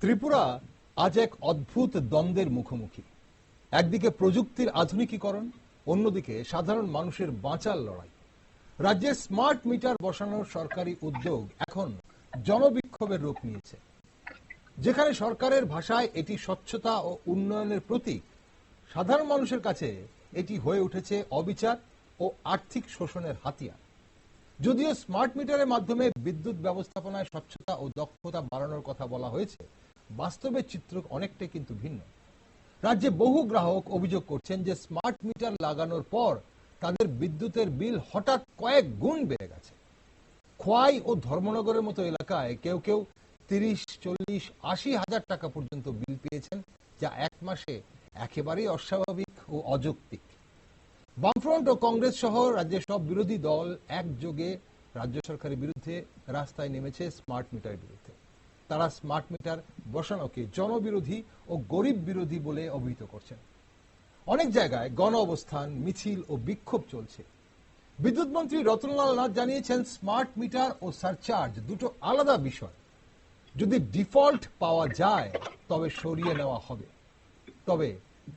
ত্রিপুরা আজ এক অদ্ভুত দ্বন্দ্বের মুখোমুখি। একদিকে প্রযুক্তির আধুনিকীকরণ, অন্যদিকে সাধারণ মানুষের বাঁচার লড়াই। রাজ্যে স্মার্ট মিটার বসানোর সরকারি উদ্যোগ এখন জনবিক্ষোভের রূপ নিয়েছে। যেখানে সরকারের ভাষায় এটি স্বচ্ছতা ও উন্নয়নের প্রতীক, সাধারণ মানুষের কাছে এটি হয়ে উঠেছে অবিচার ও আর্থিক শোষণের হাতিয়ার। যদিও স্মার্ট মিটারের মাধ্যমে বিদ্যুৎ ব্যবস্থাপনায় স্বচ্ছতা ও দক্ষতা বাড়ানোর কথা বলা হয়েছে, বাস্তবের চিত্র অনেকটাই কিন্তু ভিন্ন। রাজ্যে বহু গ্রাহক অভিযোগ করছেন যে স্মার্ট মিটার লাগানোর পর তাদের বিদ্যুতের বিল হঠাৎ কয়েক গুণ বেড়ে গেছে। খোয়াই ও ধর্মনগরের মতো এলাকায় কেউ কেউ 30, 40, 80 হাজার টাকা পর্যন্ত বিল পেয়েছেন, যা এক মাসে একেবারেই অস্বাভাবিক ও অযৌক্তিক। বামফ্রন্ট ও কংগ্রেস সহ রাজ্যের সব বিরোধী দল একযোগে রাজ্য সরকারের বিরুদ্ধে রাস্তায় নেমেছে স্মার্ট মিটারের বিরুদ্ধে। তারা স্মার্ট মিটার বসানোকে জনবিরোধী ও গরিব বিরোধী বলে অভিহিত করছেন। অনেক জায়গায় গণ অবস্থান, মিছিল ও বিক্ষোভ চলছে। বিদ্যুৎ মন্ত্রী রতনলাল নাথ জানিয়েছেন, স্মার্ট মিটার ও সারচার্জ দুটো আলাদা বিষয়। যদি ডিফল্ট পাওয়া যায় তবে সরিয়ে নেওয়া হবে। তবে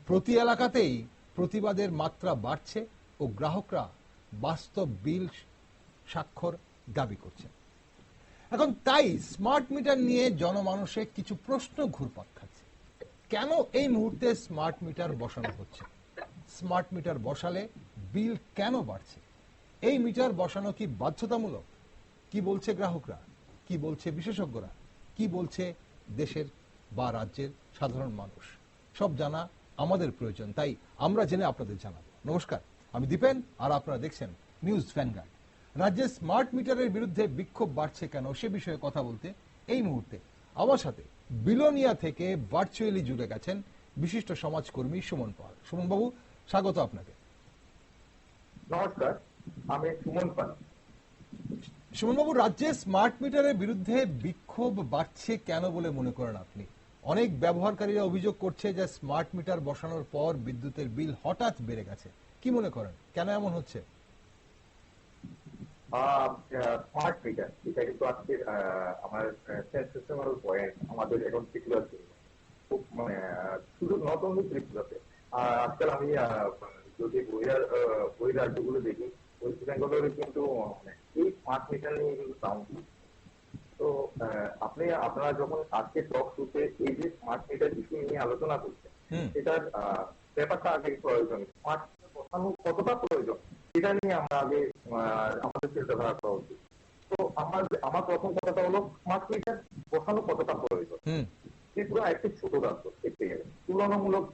প্রতি এলাকাতেই প্রতিবাদের মাত্রা বাড়ছে ও গ্রাহকরা বাস্তব বিল স্বাক্ষর দাবি করছেন। এখন তাই স্মার্ট মিটার নিয়ে জনমানসে কিছু প্রশ্ন ঘুরপাক খাচ্ছে। কেন এই মুহূর্তে স্মার্ট মিটার বসানো হচ্ছে? স্মার্ট মিটার বসালে বিল কেন বাড়ছে? এই মিটার বসানো কি বাধ্যতামূলক? কি বলছে গ্রাহকরা? কি বলছে বিশেষজ্ঞরা? কি বলছে দেশের বা রাজ্যের সাধারণ মানুষ? সব জানা আমাদের প্রয়োজন, তাই আমরা জেনে আপনাদের জানাবো। নমস্কার, আমি দীপেন আর আপনারা দেখছেন নিউজ ভ্যানগার্ড। রাজ্যে স্মার্ট মিটারের বিরুদ্ধে বিক্ষোভ বাড়ছে কেন সে বিষয়ে কথা বলতে এই মুহূর্তে আমার সাথে বিলোনিয়া থেকে ভার্চুয়ালি জুড়ে গেছেন বিশিষ্ট সমাজকর্মী সুমন পাল। সুমন বাবু, স্বাগত আপনাকে। নমস্কার, আমি সুমন পাল। সুমন বাবু, রাজ্যে স্মার্ট মিটারের বিরুদ্ধে বিক্ষোভ বাড়ছে কেন বলে মনে করেন আপনি? অনেক ব্যবহারকারীরা অভিযোগ করছে যে স্মার্ট মিটার বসানোর পর বিদ্যুতের বিল হঠাৎ বেড়ে গেছে। কি মনে করেন, কেন এমন হচ্ছে? স্মার্ট মিটার এটা কিন্তু আজকে আমার সেন্সেশনাল পয়েন্ট আমাদের এখন ত্রিপুরাতে, খুব মানে শুধু নট অনলি ত্রিপুরাতে। আজকাল আমি যদি বই রাজ্যগুলো দেখি, ওয়েস্ট বেঙ্গলের কিন্তু এই স্মার্ট মিটার নিয়ে কিন্তু সাউন্ড। তো আপনারা যখন আজকে টক শুতে এই যে স্মার্ট মিটার ইস্যু নিয়ে আলোচনা করছেন, এটার ব্যাপারটা আগে প্রয়োজন, স্মার্ট মিটার বসানো কতটা প্রয়োজন এটা নিয়ে আমরা আগে আমাদের চিন্তাধারা করা উচিত। তো আমার প্রথম কথাটা হলো, স্মার্ট মিটার বসানো কতটা প্রয়োজন। ত্রিপুরা একটি ছোট রাজ্য, তুলনামূলক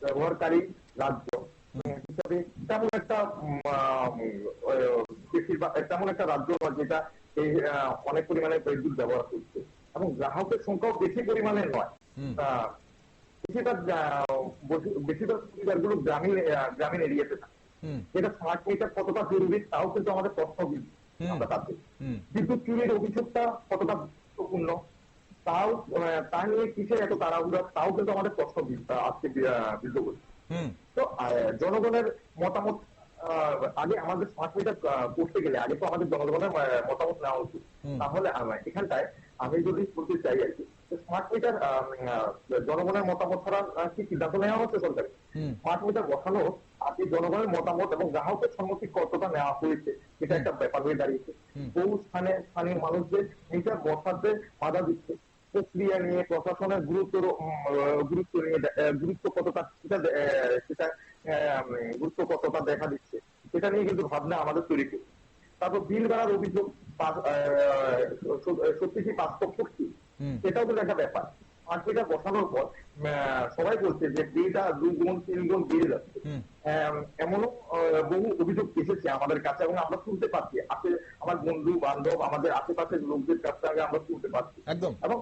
ব্যবহারকারী রাজ্য হিসাবে তেমন একটা রাজ্য যেটা অনেক পরিমাণে বিদ্যুৎ ব্যবহার করছে এবং গ্রাহকের সংখ্যাও বেশি পরিমাণে নয়। বেশিরভাগ সুবিধাগুলো গ্রামীণ এরিয়াতে থাকে। এটা স্মার্ট মিটার কতটা জরুরি তাও কিন্তু আমাদের প্রশ্ন আমরা তাতে বিদ্যুৎ চুরির অভিযোগটা কতটা গুরুত্বপূর্ণ তাও তা নিয়ে কিসের এত তাড়াহুড়া তাও কিন্তু আমাদের প্রশ্ন আজকে বিদ্ধ করছে। তো জনগণের মতামত আগে আমাদের স্মার্ট মিটার করতে গেলে আগে তো আমাদের জনগণের মতামত নেওয়া উচিত। তাহলে এখানটায় আমি যদি বলতে চাই আর কি, স্মার্ট মিটার জনগণের মতামত ছাড়া কি সিদ্ধান্ত নেওয়া হচ্ছে সরকার? স্মার্ট মিটার বসানো আজকে জনগণের মতামত এবং গ্রাহকের সম্মতি কতটা নেওয়া হয়েছে এটা একটা ব্যাপার হয়ে দাঁড়িয়েছে। বহু স্থানীয় মানুষদের মিটার বসাতে বাধা দিচ্ছে। প্রক্রিয়া নিয়ে প্রশাসনের গুরুত্ব কতটা সেটা গুরুত্ব কতটা দেখা দিচ্ছে সেটা নিয়ে কিন্তু ভাবনা আমাদের তৈরি করছে। তারপর বিল বাড়ার অভিযোগ সত্যি কি বাস্তব সত্যি, সেটাও কিন্তু একটা ব্যাপার। স্মার্ট মিটার বসানোর পর সবাই বলছে যে বিলটা 2 গুণ 3 গুণ বেড়ে যাচ্ছে। এমনও বহু অভিযোগ এসেছে আমাদের কাছে এবং আমরা শুনতে পাচ্ছি, আমার বন্ধু বান্ধব আমাদের আশেপাশের লোকদের কাছ থেকে আমরা শুনতে পাচ্ছি। এবং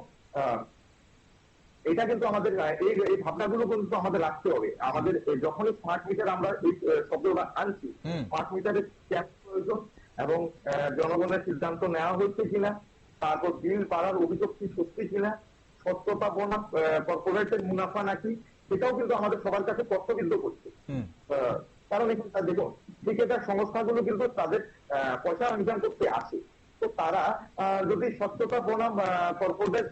এটা কিন্তু আমাদের এই ভাবনাগুলো কিন্তু আমাদের রাখতে হবে। আমাদের যখনই স্মার্ট মিটার আমরা এই শব্দটা আনছি, স্মার্ট মিটারের প্রয়োজন এবং জনগণের সিদ্ধান্ত নেওয়া হচ্ছে কিনা, তারপর বিল বাড়ার অভিযোগ কি সত্যি কিনা, সত্যতা বনাম কর্পোরেটের মুনাফা নাকি, সেটাও কিন্তু আমাদের সবার কাছে প্রশ্নবিদ্ধ করছে। কারণ এখন দেখুন, ঠিকাদার সংস্থাগুলো কিন্তু তাদের পয়সা ইনকাম করতে আসে, তো তারা যদি স্বচ্ছতা বনাম কর্পোরেট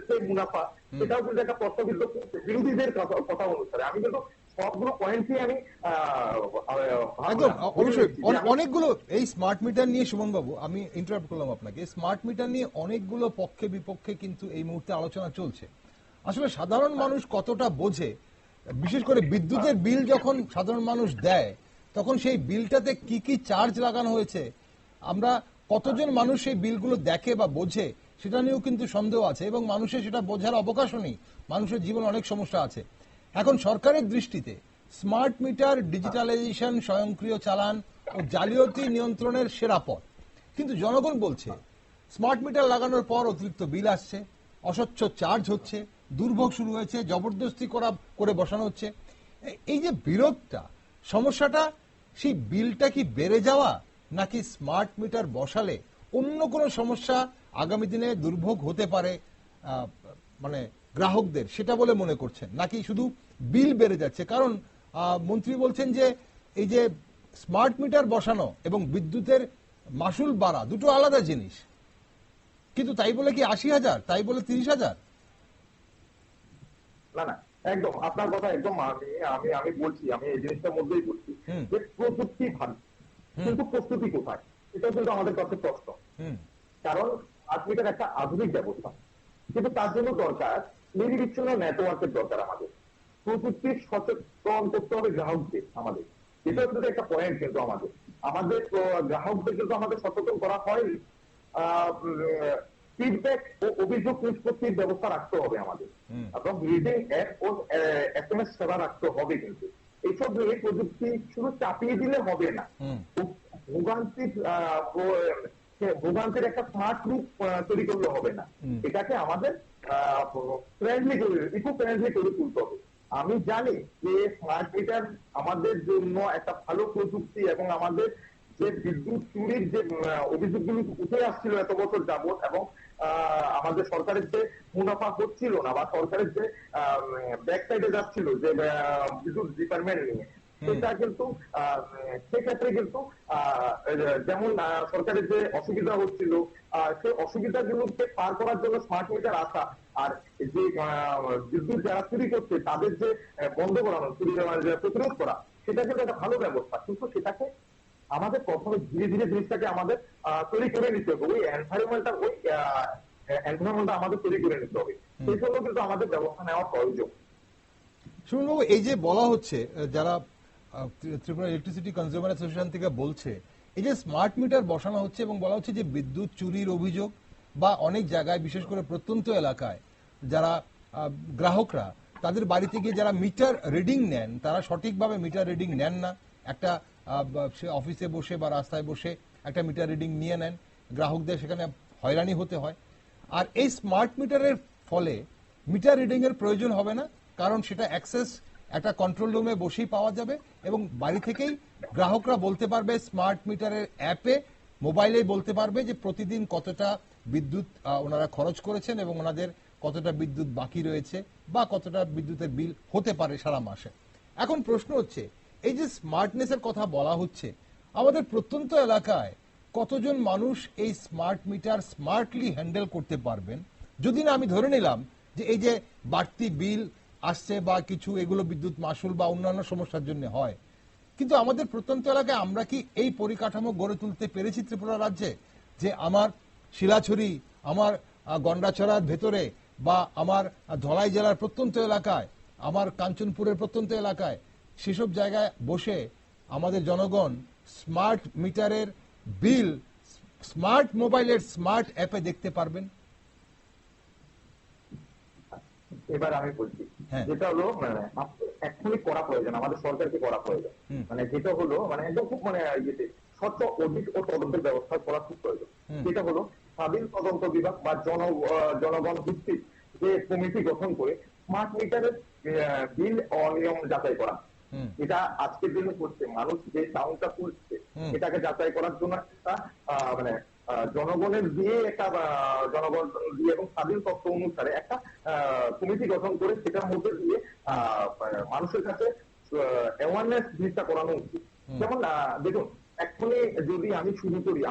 যে মুনাফা, সেটাও কিন্তু একটা প্রশ্নবিদ্ধ করছে বিরোধীদের কথা অনুসারে। আমি কিন্তু সবগুলো পয়েন্টই আমি একদম অবশ্যই অনেকগুলো এই স্মার্ট মিটার নিয়ে, সুমন বাবু আমি ইন্টারাপ্ট করলাম আপনাকে, স্মার্ট মিটার নিয়ে অনেকগুলো পক্ষে বিপক্ষে কিন্তু এই মুহূর্তে আলোচনা চলছে। আসলে সাধারণ মানুষ কতটা বোঝে, বিশেষ করে বিদ্যুতের বিল যখন সাধারণ মানুষ দেয় তখন সেই বিলটাতে কি কি চার্জ লাগানো হয়েছে, আমরা কতজন মানুষ সেই বিলগুলো দেখে বা বোঝে সেটা নিয়েও কিন্তু সন্দেহ আছে, এবং মানুষের সেটা বোঝার অবকাশও নেই। মানুষের জীবনে অনেক সমস্যা আছে। এখন সরকারের দৃষ্টিতে স্মার্ট মিটার, ডিজিটালাইজেশন, স্বয়ংক্রিয় চালান ও জালিয়াতি নিয়ন্ত্রণের সেরা পথ। কিন্তু জনগণ বলছে স্মার্ট মিটার লাগানোর পর অতিরিক্ত বিল আসছে, অস্বচ্ছ চার্জ হচ্ছে, দুর্ভোগ শুরু হয়েছে, জবরদস্তি করে বসানো হচ্ছে। এই যে বিরোধটা, সমস্যাটা সেই বিলটা কি বেড়ে যাওয়া, নাকি স্মার্ট মিটার বসালে অন্য কোনো সমস্যা আগামী দিনে দুর্ভোগ হতে পারে মানে গ্রাহকদের, সেটা বলে মনে করছেন, নাকি শুধু বিল বেড়ে যাচ্ছে? কারণ মন্ত্রী বলছেন যে এই যে স্মার্ট মিটার বসানো এবং বিদ্যুতের মাসুল বাড়া দুটো আলাদা জিনিস, কিন্তু তাই বলে কি 80,000, তাই বলে 30,000? না না, একদম আপনার কথা একদম আমি বলছি, আমি এই জিনিসটার মধ্যেই বলছি যে প্রযুক্তি ভালো, কিন্তু প্রস্তুতি কোথায়, এটা কিন্তু আমাদের কাছে প্রশ্ন। কারণ স্মার্ট মিটার একটা আধুনিক ব্যবস্থা, কিন্তু তার জন্য দরকার নির্বিচ্ছিন্ন নেটওয়ার্কের দরকার। আমাদের প্রযুক্তির সচেতন করতে হবে গ্রাহকদের। আমাদের এটা কিন্তু একটা পয়েন্ট, কিন্তু আমাদের গ্রাহকদের কিন্তু আমাদের সচেতন করা হয়নি। ফিডব্যাক ও অভিযোগ নিষ্পত্তির ব্যবস্থা রাখতে হবে আমাদের, এবং রিডিং অ্যাপ ও SMS সেবা রাখতে হবে। কিন্তু এইসব নিয়ে প্রযুক্তি শুধু চাপিয়ে দিলে হবে না, ভোগান্তির একটা স্মার্ট রূপ তৈরি করলে হবে না, এটাকে আমাদের ফ্রেন্ডলি করে, ইকো ফ্রেন্ডলি করে তুলতে হবে। আমি জানি যে স্মার্ট মিটার আমাদের জন্য একটা ভালো প্রযুক্তি, এবং আমাদের যে বিদ্যুৎ চুরির যে অভিযোগগুলো উঠে আসছিল এত বছর যাবত, এবং আমাদের সরকারের যে মুনাফা হচ্ছিল না, বা সরকারের যে ব্যাক সাইডে যাচ্ছিল যে বিদ্যুৎ ডিপার্টমেন্ট নিয়ে, সেটা কিন্তু সেক্ষেত্রে কিন্তু যেমন সরকারের যে অসুবিধা হচ্ছিল, সেই অসুবিধাগুলোকে পার করার জন্য স্মার্ট মিটার আসা, আর যে বিদ্যুৎ যারা চুরি করছে তাদের যে বন্ধ করানো, চুরি প্রতিরোধ করা, সেটা কিন্তু একটা ভালো ব্যবস্থা। কিন্তু সেটাকে আমাদের প্রথমে ধীরে ধীরে জিনিসটাকে আমাদের তৈরি করে নিতে হবে, ওই এনভায়রনমেন্টটা আমাদের তৈরি করে নিতে হবে। সেই জন্য কিন্তু আমাদের ব্যবস্থা নেওয়া প্রয়োজন। শুনুন, এই যে বলা হচ্ছে, যারা ত্রিপুরা ইলেকট্রিসিটি কনজিউমার অ্যাসোসিয়েশন থেকে বলছে, এই যে স্মার্ট মিটার বসানো হচ্ছে এবং বলা হচ্ছে যে বিদ্যুৎ চুরির অভিযোগ, বা অনেক জায়গায় বিশেষ করে প্রত্যন্ত এলাকায় যারা গ্রাহকরা তাদের বাড়িতে গিয়ে যারা মিটার রিডিং নেন, তারা সঠিকভাবে মিটার রিডিং নেন না, একটা সে অফিসে বসে বা রাস্তায় বসে একটা মিটার রিডিং নিয়ে নেন, গ্রাহকদের সেখানে হয়রানি হতে হয়। আর এই স্মার্ট মিটারের ফলে মিটার রিডিং এর প্রয়োজন হবে না, কারণ সেটা অ্যাক্সেস একটা কন্ট্রোল রুমে বসেই পাওয়া যাবে, এবং বাড়ি থেকেই গ্রাহকরা বলতে পারবে, স্মার্ট মিটারের অ্যাপে মোবাইলে বলতে পারবে যে প্রতিদিন কতটা বিদ্যুৎ ওনারা খরচ করেছেন, এবং ওনাদের কতটা বিদ্যুৎ বাকি রয়েছে, বা কতটা বিদ্যুতের বিল হতে পারে সারা মাসে। এখন প্রশ্ন হচ্ছে, এই যে স্মার্টনেসের কথা বলা হচ্ছে, আমাদের প্রত্যন্ত এলাকায় কতজন মানুষ এই স্মার্ট মিটার স্মার্টলি হ্যান্ডেল করতে পারবেন? যদি না আমি ধরে নিলাম যে এই যে বাড়তি বিল আসছে বা কিছু এগুলো বিদ্যুৎ মাসুল বা অন্যান্য সমস্যার জন্য হয়, কিন্তু আমাদের প্রত্যন্ত এলাকায় আমরা কি এই পরিকাঠামো গড়ে তুলতে পেরেছি ত্রিপুরা রাজ্যে, যে আমার শিলাছড়ি, আমার গন্ডাছড়ার ভেতরে, বা আমার ধলাই জেলার প্রত্যন্ত এলাকায়, আমার কাঞ্চনপুরের প্রত্যন্ত এলাকায়, সেসব জায়গায় বসে আমাদের জনগণ স্মার্ট মিটারের বিল স্মার্ট মোবাইলের স্মার্ট অ্যাপে দেখতে পারবেন? এবার আমি বলছি, যেটা হলো এখনই করা প্রয়োজন, আমাদের সরকারকে করা প্রয়োজন। যেটা হলো একদম খুব ইয়েতে স্বচ্ছ অডিট ও তদন্তের ব্যবস্থা করা খুব প্রয়োজন। যেটা হলো স্বাধীন তদন্ত বিভাগ বা জনগণ ভিত্তিক যে কমিটি গঠন করে স্মার্ট মিটারের বিল অনিয়ম যাচাই করা। এটা আজকের দিনে করছে, মানুষ যে সাউন্ডটা তুলছে এটাকে যাচাই করার জন্য একটা জনগণের দিয়ে জনগণ দিয়ে এবং স্বাধীন তথ্য অনুসারে একটা কমিটি গঠন করে সেটার মধ্যে দিয়ে মানুষের কাছে অ্যাওয়ারনেস জিনিসটা করানো উচিত। যেমন দেখুন, এখন এখনই যদি আমি শুরু করি,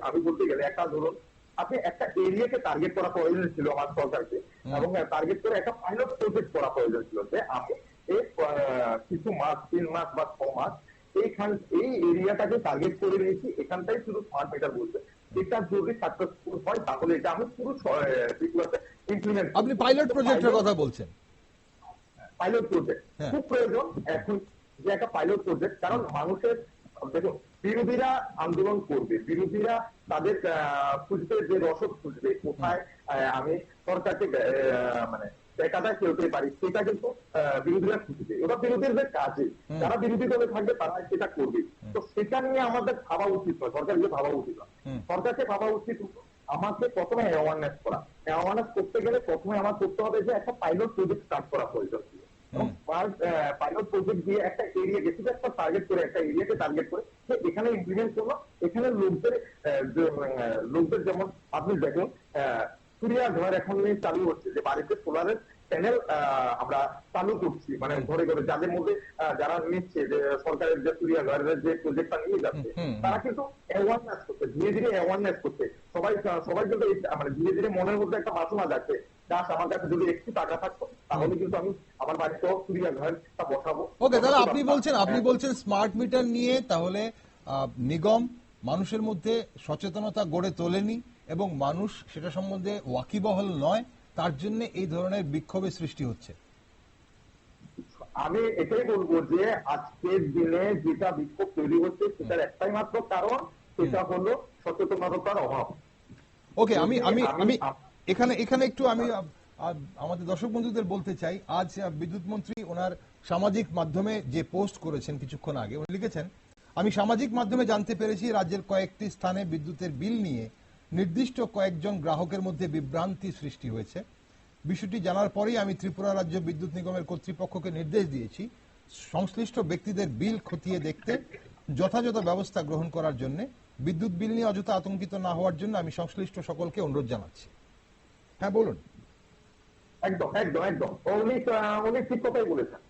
আমি বলতে গেলে একটা ধরুন আপনি একটা এরিয়াকে টার্গেট করা প্রয়োজন ছিল আমার সরকারকে, এবং টার্গেট করে একটা পাইলট প্রজেক্ট করা প্রয়োজন ছিল যে আমি এই কিছু মাস 3 মাস বা 6 মাস এই এরিয়াটাকে টার্গেট করে নিয়েছি, এখানটাই শুধু স্মার্ট মিটার বলছে। এটা যদি সাকসেসফুল হয় তাহলে এটা আমি পুরো ইমপ্লিমেন্ট। আপনি পাইলট প্রজেক্টের কথা বলছেন। পাইলট প্রজেক্ট খুব প্রয়োজন এখন, যে একটা পাইলট প্রজেক্ট, কারণ মানুষের দেখুন বিরোধীরা আন্দোলন করবে, বিরোধীরা তাদের খুঁজবে যে রসদ খুঁজবে কোথায় আমি সরকারকে মানে টাকাটা খেলতে পারি, সেটা কিন্তু বিরোধীরা খুঁজবে। ওটা বিরোধীদের কাজে, যারা বিরোধী দলে থাকবে তারা সেটা করবে। তো সেটা নিয়ে আমাদের ভাবা উচিত নয়, সরকারকে ভাবা উচিত নয়। সরকারকে ভাবা উচিত আমাকে প্রথমে অ্যাওয়ারনেস করা। অ্যাওয়ারনেস করতে গেলে প্রথমে আমার করতে হবে যে একটা পাইলট প্রজেক্ট স্টার্ট করা প্রয়োজন। পাইলট প্রজেক্ট দিয়ে একটা এরিয়াকে শুধু একটা টার্গেট করে, একটা এরিয়াকে টার্গেট করে এখানে ইমপ্লিমেন্ট করলো। এখানে লোকদের যেমন আপনি দেখুন সূর্যা ঘর এখন চালু হচ্ছে, যে বাড়িতে সোলারের প্যানেল আমরা চালু করছি, মানে ঘরে ঘরে যাদের মধ্যে যারা নিচ্ছে যে সরকারের যে সূর্যা ঘরের যে প্রজেক্টটা নিয়ে যাচ্ছে, তারা কিন্তু অ্যাওয়ারনেস করছে, ধীরে ধীরে অ্যাওয়ারনেস করছে। সবাই কিন্তু মানে ধীরে ধীরে মনের মধ্যে একটা বাসনা যাচ্ছে, দাস আমার কাছে যদি একটু টাকা থাকতো তাহলে কিন্তু আমি আমার বাড়িতে সূর্যা ঘরটা বসাবো। ওকে, তাহলে আপনি বলছেন স্মার্ট মিটার নিয়ে তাহলে নিগম মানুষের মধ্যে সচেতনতা গড়ে তোলেনি এবং মানুষ সেটা সম্বন্ধে ওয়াকিবহল নয়, তার জন্য এই ধরনের বিক্ষোভের সৃষ্টি হচ্ছে। আমি এটাই বলবো যে আজকের দিনে যেটা বিক্ষোভ তৈরি হচ্ছে সেটার একটাই মাত্র কারণ, সেটা হলো সচেতনতার অভাব। ওকে, আমি আমি আমি এখানে একটু আমি আমাদের দর্শক বন্ধুদের বলতে চাই, আজ বিদ্যুৎ মন্ত্রী ওনার সামাজিক মাধ্যমে যে পোস্ট করেছেন কিছুক্ষণ আগে, উনি লিখেছেন, আমি সামাজিক মাধ্যমে জানতে পেরেছি রাজ্যের কয়েকটি স্থানে বিদ্যুতের বিল নিয়ে নির্দিষ্ট কয়েকজন গ্রাহকের মধ্যে বিভ্রান্তি সৃষ্টি হয়েছে। বিষয়টি জানার পরেই আমি ত্রিপুরা রাজ্য বিদ্যুৎ নিগমের কর্তৃপক্ষকে নির্দেশ দিয়েছি সংশ্লিষ্ট ব্যক্তিদের বিল খতিয়ে দেখতে যথাযথ ব্যবস্থা গ্রহণ করার জন্য। বিদ্যুৎ বিল নিয়ে অযথা আতঙ্কিত না হওয়ার জন্য আমি সংশ্লিষ্ট সকলকে অনুরোধ জানাচ্ছি। হ্যাঁ বলুন। একদম একদম একদম উনি ঠিক কথাই বলেছেন।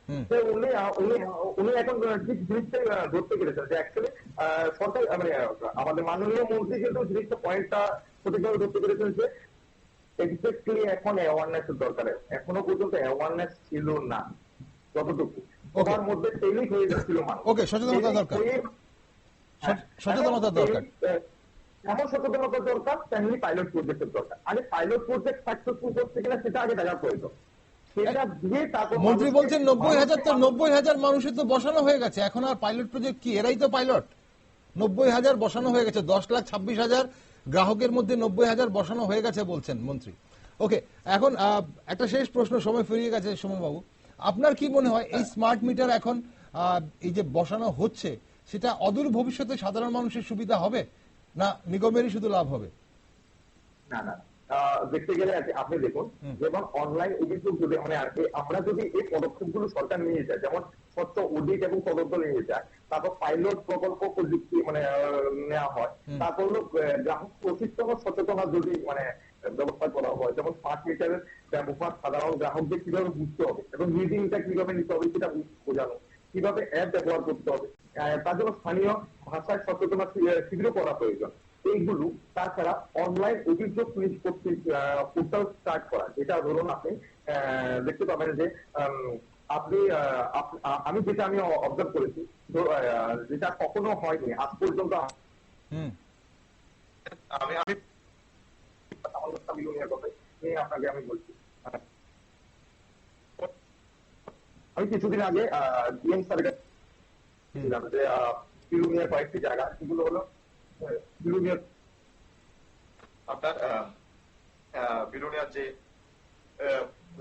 উনি এখন ঠিক জিনিসটা ধরতে পেরেছেন যে অ্যাকচুয়ালি সরকার মানে আমাদের মাননীয় মন্ত্রী কিন্তু জিনিসটা পয়েন্টটা সঠিকভাবে ধরতে পেরেছেন যে এক্স্যাক্টলি এখন অ্যাওয়ারনেসের দরকার। এখনো পর্যন্ত অ্যাওয়ারনেস ছিল না, যতটুকু ওটার মধ্যে টেলিক হয়ে যাচ্ছিল মানুষ। ওকে, সচেতনতা দরকার, সচেতনতা দরকার, এমন সচেতনতা দরকার, তেমনি পাইলট প্রজেক্টের দরকার। আগে পাইলট প্রজেক্ট সাকসেসফুল করতে গেলে সেটা আগে দেখা প্রয়োজন। মন্ত্রী বলছেন 90,000, তো 90,000 মানুষের তো বসানো হয়ে গেছে, এখন আর পাইলট প্রজেক্ট কি? এরাই তো পাইলট। 90,000 বসানো হয়ে গেছে, 10,26,000 গ্রাহকের মধ্যে 90,000 বসানো হয়ে গেছে বলছেন মন্ত্রী। ওকে, এখন একটা শেষ প্রশ্ন, সময় ফুরিয়ে গেছে সুমন বাবু, আপনার কি মনে হয় এই স্মার্ট মিটার এখন এই যে বসানো হচ্ছে সেটা অদূর ভবিষ্যতে সাধারণ মানুষের সুবিধা হবে না নিগমেরই শুধু লাভ হবে? না না, দেখতে গেলে আপনি দেখুন, যেমন অনলাইন অভিযোগ যদি মানে আমরা যদি এই পদক্ষেপগুলো সরকার নিয়ে যায়, যেমন স্বচ্ছ অডিট এবং তদন্ত নিয়ে যায়, তারপর পাইলট প্রকল্প প্রযুক্তি মানে নেওয়া হয়, তারপর হলো গ্রাহক প্রশিক্ষণ ও সচেতনতা যদি মানে ব্যবস্থা করা হয়, যেমন স্মার্ট মিটারের ব্যবহার সাধারণ গ্রাহকদের কিভাবে বুঝতে হবে এবং রিডিংটা কিভাবে নিতে হবে সেটা বোঝানো, কিভাবে অ্যাপ ব্যবহার করতে হবে, তার জন্য স্থানীয় ভাষায় সচেতনতা শীঘ্র করা প্রয়োজন। এইগুলো তাছাড়া অনলাইন অভিযোগ নিষ্পত্তি পোর্টাল স্টার্ট করা, যেটা ধরুন আপনি দেখতে পাবেন যে আপনি আমি যেটা আমি অবজার্ভ করেছি, যেটা কখনো হয়নি আজ পর্যন্ত। আমি আপনাকে আমি বলছি, আমি কিছুদিন আগে ডিএম স্যারের কাছে যে বিলুনিয়ার কয়েকটি জায়গা, সেগুলো হলো বিলুনিয়ার আপনার বিলুনিয়ার যে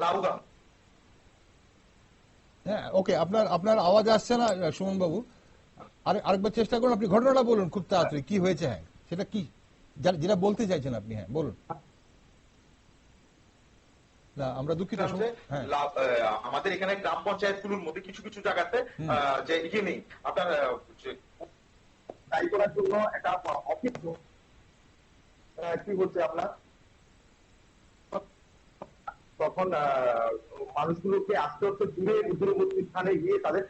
লাউগাম। হ্যাঁ, ওকে, আপনার আওয়াজ আসছে না সুমন বাবু, আরেকবার চেষ্টা করুন, আপনি ঘটনাটা বলুন খুব তাড়াতাড়ি কি হয়েছে। হ্যাঁ, সেটা কি যেটা বলতে চাইছেন আপনি? হ্যাঁ বলুন। না, আমরা দুঃখিত। আমাদের এখানে গ্রাম পঞ্চায়েতগুলোর মধ্যে কিছু কিছু জায়গাতে যে ইয়ে নেই, আপনার তাই করার জন্য একটা অফিস কি হচ্ছে আপনার তখন মানুষগুলোকে আস্তে আস্তে দূরবর্তী স্থানে গিয়ে তাদের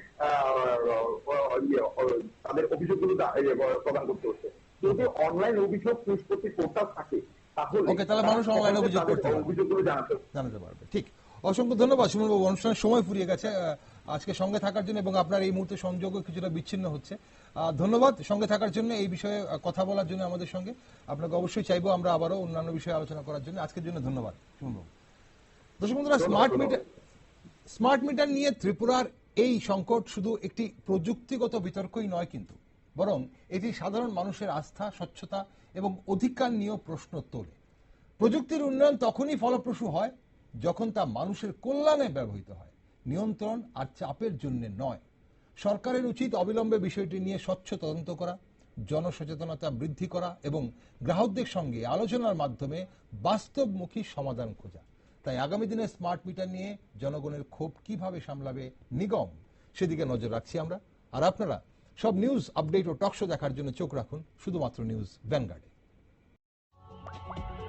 তাদের অভিযোগগুলো প্রদান করতে হচ্ছে। যদি অনলাইন অভিযোগ নিষ্পত্তি পোর্টাল থাকে তাহলে মানুষ অনলাইন অভিযোগ করতে পারবে, অভিযোগগুলো জানাতে পারবে। ঠিক, অসংখ্য ধন্যবাদ সুমন বাবু, অনুষ্ঠানের সময় ফুরিয়ে গেছে। আজকে সঙ্গে থাকার জন্য এবং আপনার এই মুহূর্তে সংযোগও কিছুটা বিচ্ছিন্ন হচ্ছে, ধন্যবাদ সঙ্গে থাকার জন্য, এই বিষয়ে কথা বলার জন্য আমাদের সঙ্গে। আপনাকে অবশ্যই চাইবো আমরা আবারও অন্যান্য বিষয়ে আলোচনা করার জন্য। আজকের জন্য ধন্যবাদ সুমন বাবু। দর্শক বন্ধুরা, স্মার্ট মিটার নিয়ে ত্রিপুরার এই সংকট শুধু একটি প্রযুক্তিগত বিতর্কই নয়, কিন্তু বরং এটি সাধারণ মানুষের আস্থা, স্বচ্ছতা এবং অধিকার নিয়েও প্রশ্ন তোলে। প্রযুক্তির উন্নয়ন তখনই ফলপ্রসূ হয় যখন তা মানুষের কল্যাণে ব্যবহৃত হয়, নিয়ন্ত্রণ আর চাপের জন্য নয়। সরকারের উচিত অবিলম্বে বিষয়টি নিয়ে স্বচ্ছ তদন্ত করা, জনসচেতনতা বৃদ্ধি করা এবং গ্রাহকদের সঙ্গে আলোচনার মাধ্যমে বাস্তবমুখী সমাধান খোঁজা। তাই আগামী দিনে স্মার্ট মিটার নিয়ে জনগণের ক্ষোভ কিভাবে সামলাবে নিগম, সেদিকে নজর রাখছি আমরা। আর আপনারা সব নিউজ আপডেট ও টকশো দেখার জন্য চোখ রাখুন শুধুমাত্র নিউজ ভ্যানগার্ডে।